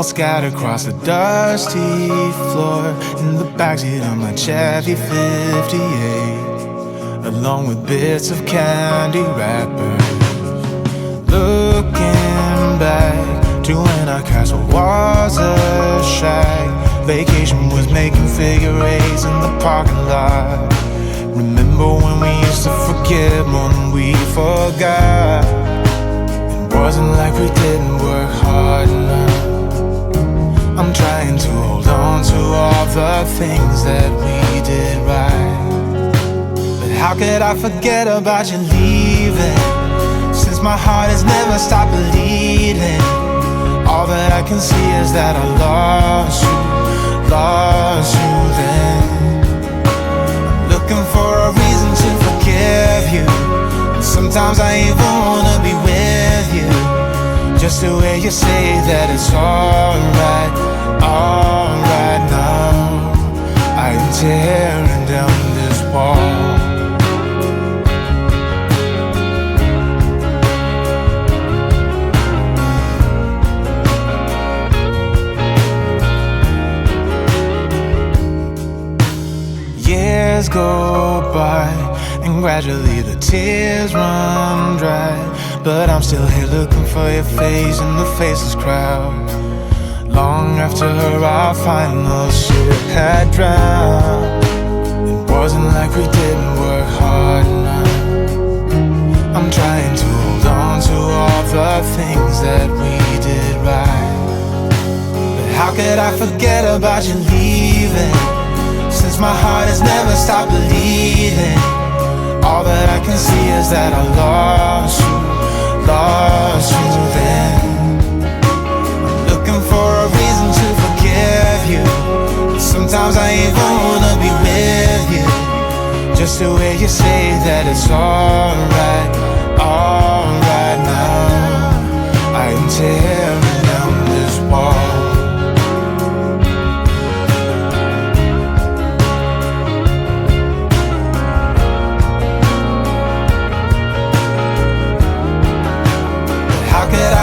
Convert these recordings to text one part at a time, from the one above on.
all scattered across the dusty floor. In the backseat of my Chevy 58, along with bits of candy wrappers. Looking back to when our castle was a shack. Vacation was making figure eights in the parking lot. Remember when we used to forgive more than we forgot? It wasn't like we didn't work hard enough. I'm trying to hold on to all the things that we did right. But how could I forget about you leaving? Since my heart has never stopped bleeding, all that I can see is that I lost you then. I'm looking for a reason to forgive you. Sometimes I even wanna be with you, just to hear you say that it's alright now. I am tearing down this wall. Years go by, and gradually the tears run dry. But I'm still here looking for your face in the faceless crowd. Long after our final ship had drowned, it wasn't like we didn't work hard enough. I'm trying to hold on to all the things that we did right. But how could I forget about you leaving? Since my heart has never stopped bleeding, all that I can see is that I lost you then. I'm looking for a reason to forgive you. Sometimes I even wanna be with you, just to hear you say that it's alright now. I am tearing down this wall.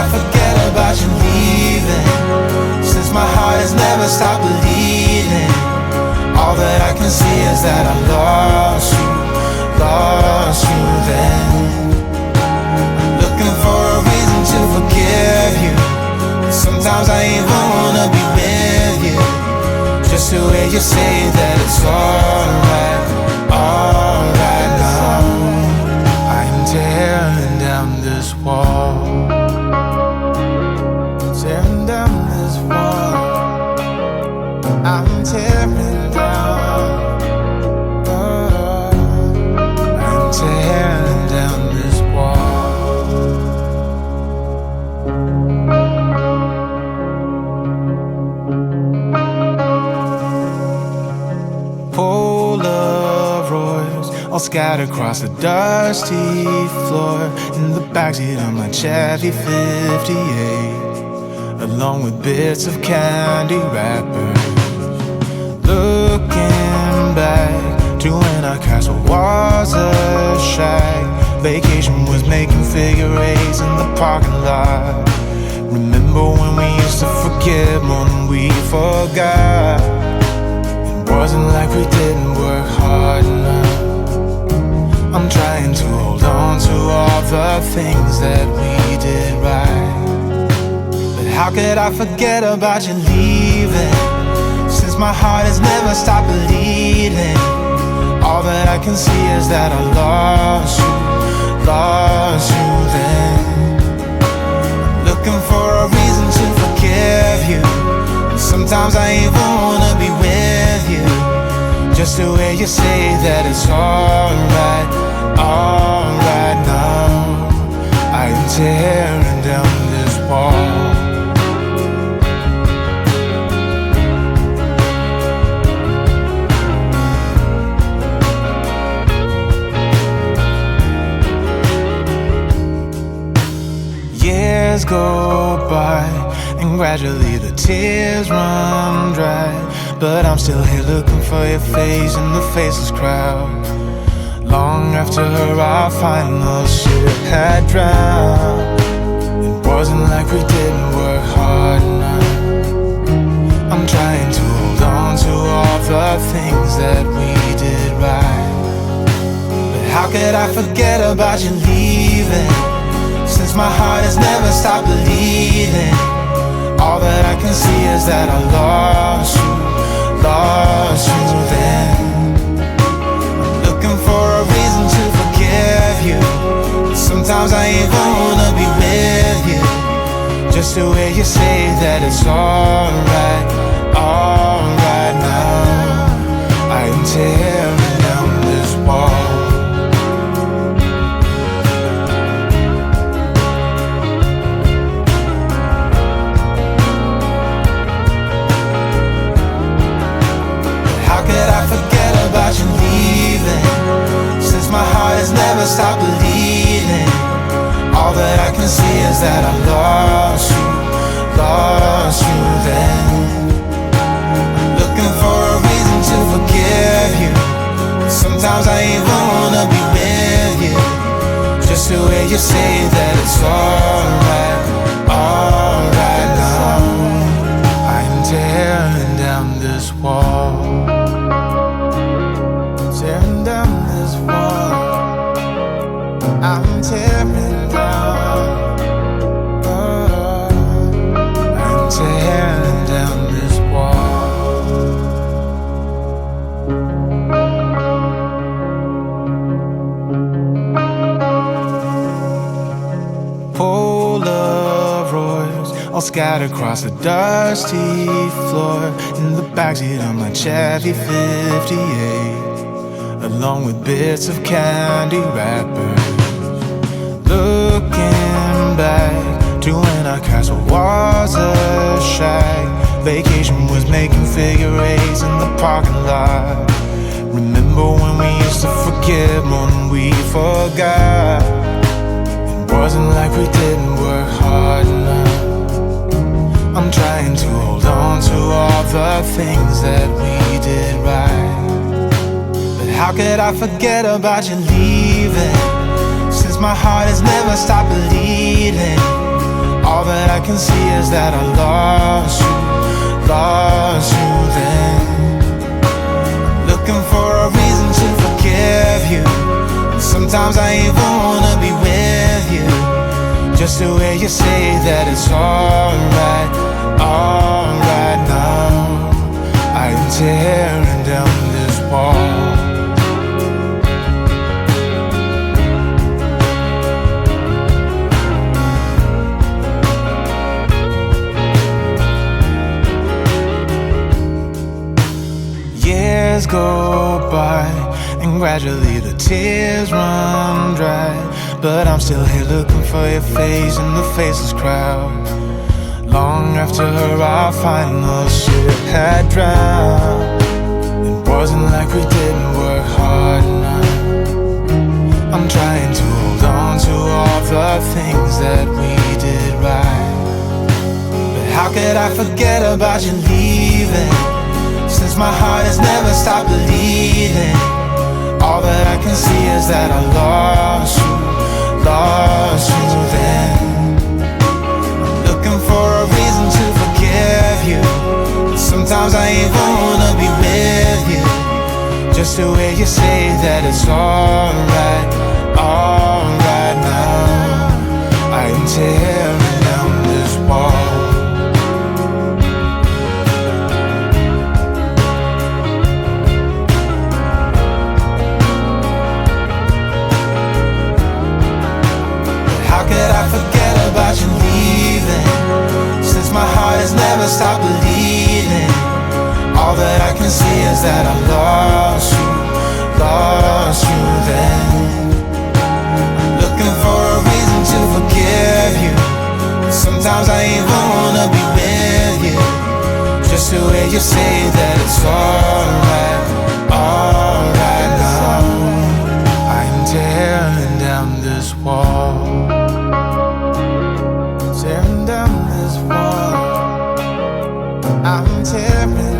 Forget about you leaving. Since my heart has never stopped bleeding, all that I can see is that I lost you then. I'm looking for a reason to forgive you. Sometimes I even wanna be with you, just to hear you say that it's alright now. I'm tearing down this wall. Tearing down this wall. I'm tearing down. I'm tearing down this wall. Polaroids all scattered across the dusty floor. In the backseat of my Chevy 58, along with bits of candy wrappers. Looking back to when our castle was a shack. Vacation was making figure eights in the parking lot. Remember when we used to forgive more than we forgot? It wasn't like we didn't work hard enough. I'm trying to hold on to all the things that we did right. How could I forget about you leaving? Since my heart has never stopped bleeding, all that I can see is that I lost you then. I'm looking for a reason to forgive you. Sometimes I even wanna be with you, just to hear you say that it's alright now. I am tearing down this wall. Years go by, and gradually the tears run dry. But I'm still here looking for your face in the faceless crowd. Long after our final ship had drowned, it wasn't like we didn't work hard enough. things that we did right. But how could I forget about you leaving? Since my heart has never stopped bleeding, all that I can see is that I lost you then. I'm looking for a reason to forgive you. Sometimes I even wanna be with you, just the way you say that it's alright now. I am tearing down this wall. How could I forget about you leaving? Since my heart has never stopped bleeding, all that I can see is that I lost you then. I'm looking for a reason to forgive you. Sometimes I even wanna be with you, just the way you say that it's alright now. I'm tearing down this wall, tearing down this wall. I'm tearing down, I'm tearing down this wall. Polaroids all scattered across the dusty floor, in the backseat of my Chevy 58, along with bits of candy wrappers. Looking back to when our castle was a shack, vacation was making figure eights in the parking lot. Remember when we used to forgive more than we forgot? It wasn't like we didn't work hard enough. I'm trying to hold on to all the things that we did right. But how could I forget about you leaving? Since my heart has never stopped bleeding, all that I can see is that I lost you then. I'm looking for a reason to forgive you. Sometimes I even wanna be with you, just the way you say that it's alright now. I'm tearing down this wall. Years go by and gradually the tears run dry, but I'm still here looking for your face in the faceless crowd. Long after our final ship had drowned, it wasn't like we didn't work hard enough. I'm trying to hold on to all the things that we did right. But how could I forget about you leaving? Since my heart has never stopped bleeding, all that I can see is that I lost you then. I'm looking for a reason to forgive you. Sometimes I even wanna be with you, just the way you say that it's alright now. I'm tearing down this wall. Forget about you leaving. Since my heart has never stopped bleeding, all that I can see is that I lost you then. I'm looking for a reason to forgive you. Sometimes I even wanna be with you, just the way you say that it's alright now. I'm tearing down this wall, tearing down this wall. I'm tearing